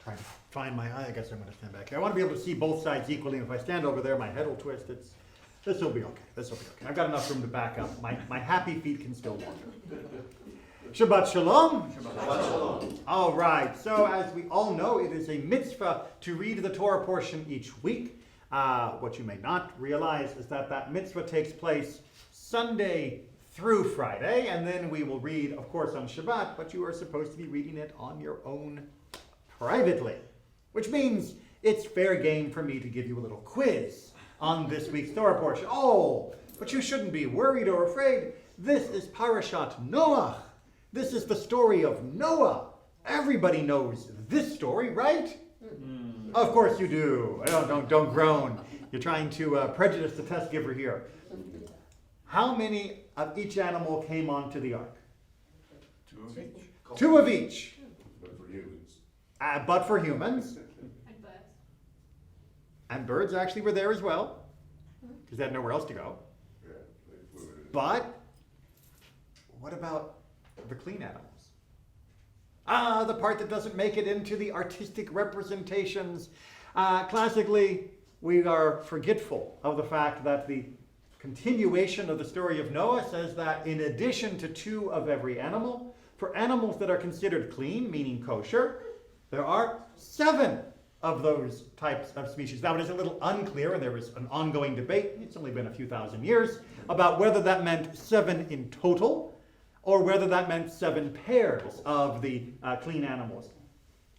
Trying to find my eye. I guess I'm going to stand back here. I want to be able to see both sides equally. If I stand over there, my head will twist. This will be okay. This will be okay. I've got enough room to back up. My happy feet can still walk. Shabbat Shalom. Shabbat Shalom. All right. So as we all know, it is a mitzvah to read the Torah portion each week. What you may not realize is that mitzvah takes place Sunday through Friday, and then we will read, of course, on Shabbat, but you are supposed to be reading it on your own privately, which means it's fair game for me to give you a little quiz on this week's Torah portion. Oh, but you shouldn't be worried or afraid. This is Parashat Noach. This is the story of Noah. Everybody knows this story, right? Of course you do. Don't groan. You're trying to prejudice the test giver here. How many of each animal came onto the ark? Two of each. Two of each. But for humans. But for humans. And birds. And birds actually were there as well, because they had nowhere else to go. Yeah, they flew in. But what about the clean animals? The part that doesn't make it into the artistic representations. Classically, we are forgetful of the fact that the continuation of the story of Noah says that in addition to two of every animal, for animals that are considered clean, meaning kosher, there are 7 of those types of species. Now, it is a little unclear, and there is an ongoing debate, it's only been a few thousand years, about whether that meant 7 in total, or whether that meant 7 pairs of the clean animals.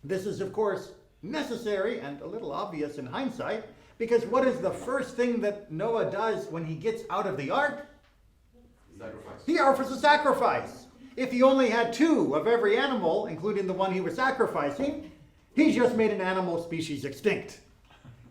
This is, of course, necessary and a little obvious in hindsight, because what is the first thing that Noah does when he gets out of the ark? Sacrifice. He offers a sacrifice. If he only had 2 of every animal, including the one he was sacrificing, he just made an animal species extinct.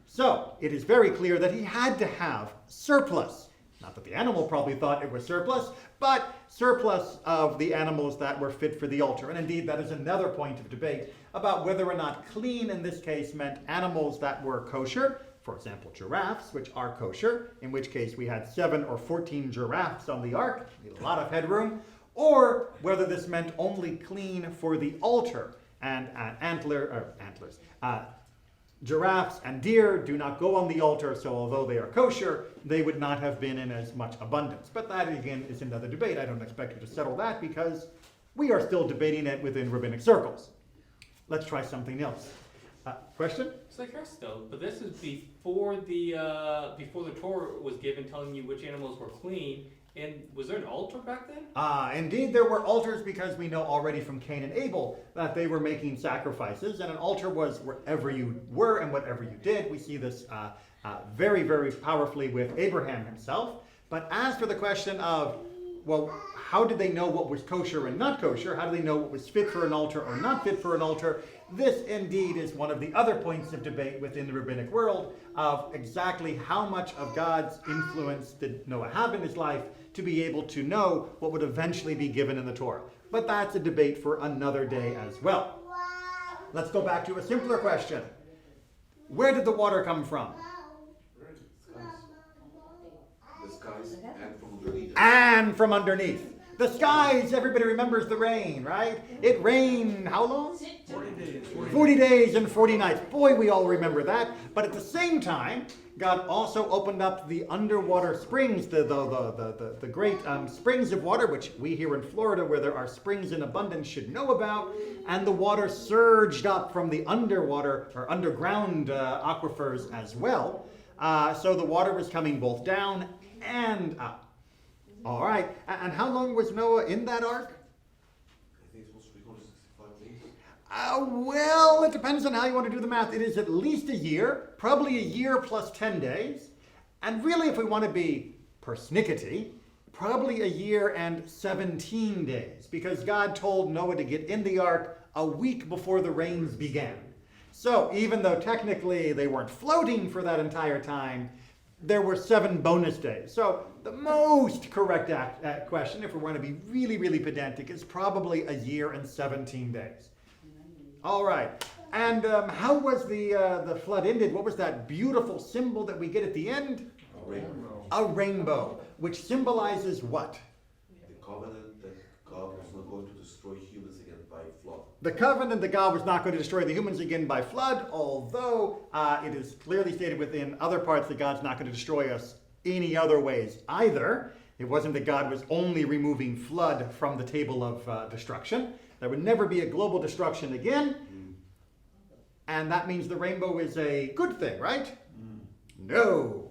So, it is very clear that he had to have surplus. Not that the animal probably thought it was surplus, but surplus of the animals that were fit for the altar. And indeed, that is another point of debate about whether or not clean in this case meant animals that were kosher. For example, giraffes, which are kosher, in which case we had 7 or 14 giraffes on the ark, a lot of headroom, or whether this meant only clean for the altar. And antlers. Giraffes and deer do not go on the altar, so although they are kosher, they would not have been in as much abundance. But that, again, is another debate. I don't expect you to settle that because we are still debating it within rabbinic circles. Let's try something else. Question? So I guess though, but this is before the Torah was given, telling you which animals were clean. And was there an altar back then? Indeed, there were altars because we know already from Cain and Abel that they were making sacrifices, and an altar was wherever you were and whatever you did. We see this very, very powerfully with Abraham himself. But as for the question of, well, how did they know what was kosher and not kosher? How do they know what was fit for an altar or not fit for an altar? This indeed is one of the other points of debate within the rabbinic world of exactly how much of God's influence did Noah have in his life to be able to know what would eventually be given in the Torah. But that's a debate for another day as well. Let's go back to a simpler question. Where did the water come from? The skies and from underneath. And from underneath. The skies, everybody remembers the rain, right? It rained how long? 40 days. 40 days and 40 nights. Boy, we all remember that. But at the same time, God also opened up the underwater springs, the great springs of water, which we here in Florida, where there are springs in abundance, should know about. And the water surged up from the underwater or underground aquifers as well. So the water was coming both down and up. All right. And how long was Noah in that ark? I think it's supposed to be 165 days. Well, it depends on how you want to do the math. It is at least a year, probably a year plus 10 days. And really, if we want to be persnickety, probably a year and 17 days, because God told Noah to get in the ark a week before the rains began. So even though technically they weren't floating for that entire time, there were 7 bonus days. So the most correct question, if we want to be really, really pedantic, is probably a year and 17 days. All right. And how was the flood ended? What was that beautiful symbol that we get at the end? A rainbow. A rainbow, which symbolizes what? The covenant that God was not going to destroy humans again by flood. the covenant that God was not going to destroy the humans again by flood, although it is clearly stated within other parts that God's not going to destroy us any other ways either. It wasn't that God was only removing flood from the table of destruction. There would never be a global destruction again. And that means the rainbow is a good thing, right? No.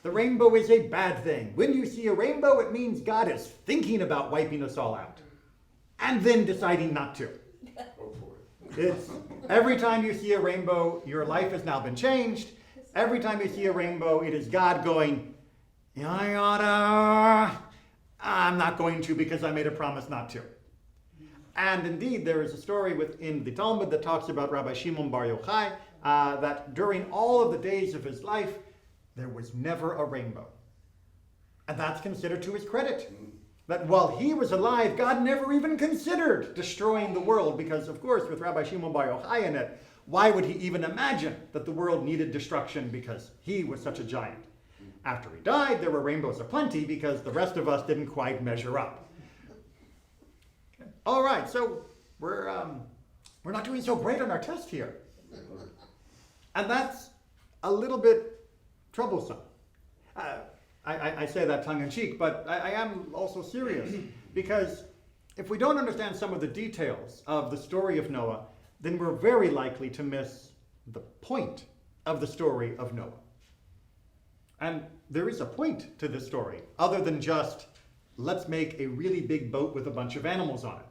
The rainbow is a bad thing. When you see a rainbow, it means God is thinking about wiping us all out. And then deciding not to. Go for it. It's every time you see a rainbow, your life has now been changed. Every time you see a rainbow, it is God going, yada. I'm not going to because I made a promise not to. And indeed, there is a story within the Talmud that talks about Rabbi Shimon Bar Yochai, that during all of the days of his life, there was never a rainbow. And that's considered to his credit. That while he was alive, God never even considered destroying the world, because of course, with Rabbi Shimon Bar Yochai in it, why would he even imagine that the world needed destruction because he was such a giant? After he died, there were rainbows aplenty because the rest of us didn't quite measure up. All right, so we're not doing so great on our test here. And that's a little bit troublesome. I say that tongue-in-cheek, but I am also serious, because if we don't understand some of the details of the story of Noah, then we're very likely to miss the point of the story of Noah. And there is a point to this story, other than just, let's make a really big boat with a bunch of animals on it.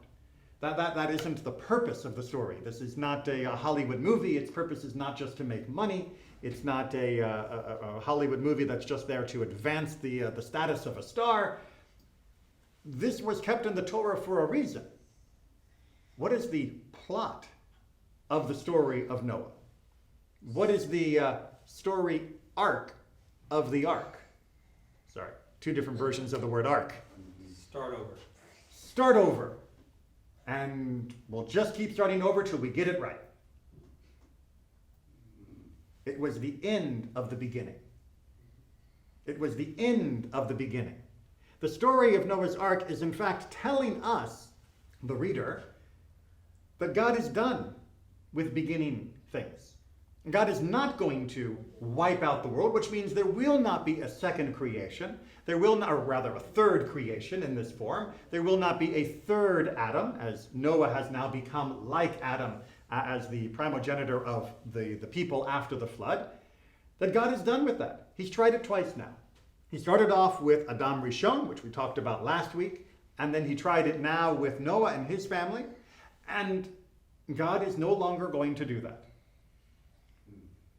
That isn't the purpose of the story. This is not a Hollywood movie. Its purpose is not just to make money. It's not a Hollywood movie that's just there to advance the status of a star. This was kept in the Torah for a reason. What is the plot of the story of Noah? What is the story arc of the ark? Sorry, two different versions of the word ark. Start over. Start over. And we'll just keep starting over till we get it right. It was the end of the beginning. It was the end of the beginning. The story of Noah's Ark is in fact telling us, the reader, that God is done with beginning things. God is not going to wipe out the world, which means there will not be a second creation. There will not, or rather a third creation in this form. There will not be a third Adam, as Noah has now become like Adam as the primogenitor of the people after the flood. That God is done with that. He's tried it twice now. He started off with Adam Rishon, which we talked about last week, and then he tried it now with Noah and his family, and God is no longer going to do that.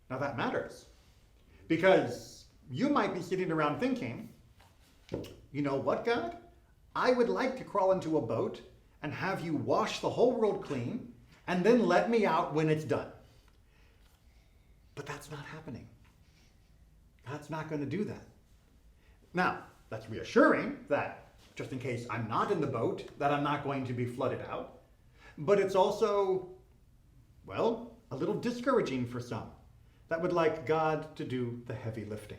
Now that matters, because you might be sitting around thinking, you know what, God? I would like to crawl into a boat and have you wash the whole world clean and then let me out when it's done. But that's not happening. God's not going to do that. Now, that's reassuring that just in case I'm not in the boat, that I'm not going to be flooded out. But it's also, well, a little discouraging for some that would like God to do the heavy lifting.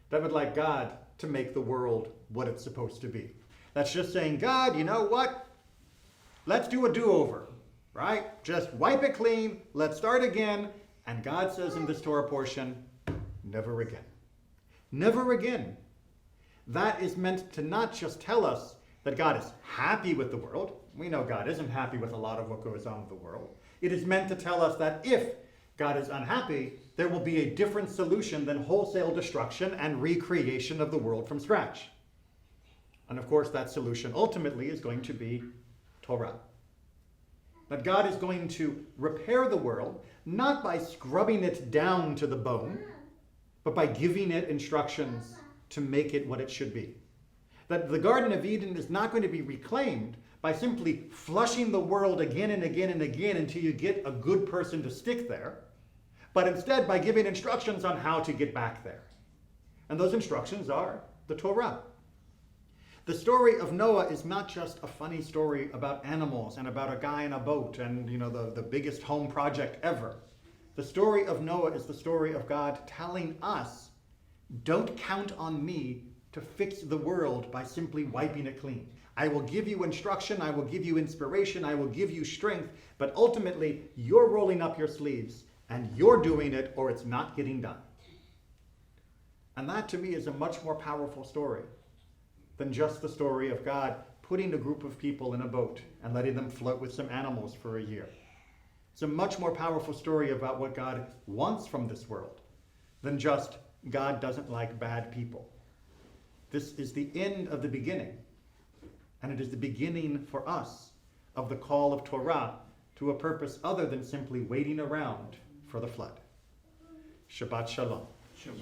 That would like God to make the world what it's supposed to be. That's just saying, God, you know what? Let's do a do-over, right? Just wipe it clean. Let's start again. And God says in this Torah portion, never again. Never again. That is meant to not just tell us that God is happy with the world. We know God isn't happy with a lot of what goes on with the world. It is meant to tell us that if God is unhappy, there will be a different solution than wholesale destruction and recreation of the world from scratch. And of course, that solution ultimately is going to be Torah. That God is going to repair the world, not by scrubbing it down to the bone, but by giving it instructions to make it what it should be. That the Garden of Eden is not going to be reclaimed by simply flushing the world again and again and again until you get a good person to stick there, but instead by giving instructions on how to get back there. And those instructions are the Torah. The story of Noah is not just a funny story about animals and about a guy in a boat and, the biggest home project ever. The story of Noah is the story of God telling us, don't count on me to fix the world by simply wiping it clean. I will give you instruction, I will give you inspiration, I will give you strength, but ultimately you're rolling up your sleeves and you're doing it or it's not getting done. And that to me is a much more powerful story than just the story of God putting a group of people in a boat and letting them float with some animals for a year. It's a much more powerful story about what God wants from this world than just God doesn't like bad people. This is the end of the beginning, and it is the beginning for us of the call of Torah to a purpose other than simply waiting around for the flood. Shabbat Shalom. Shalom.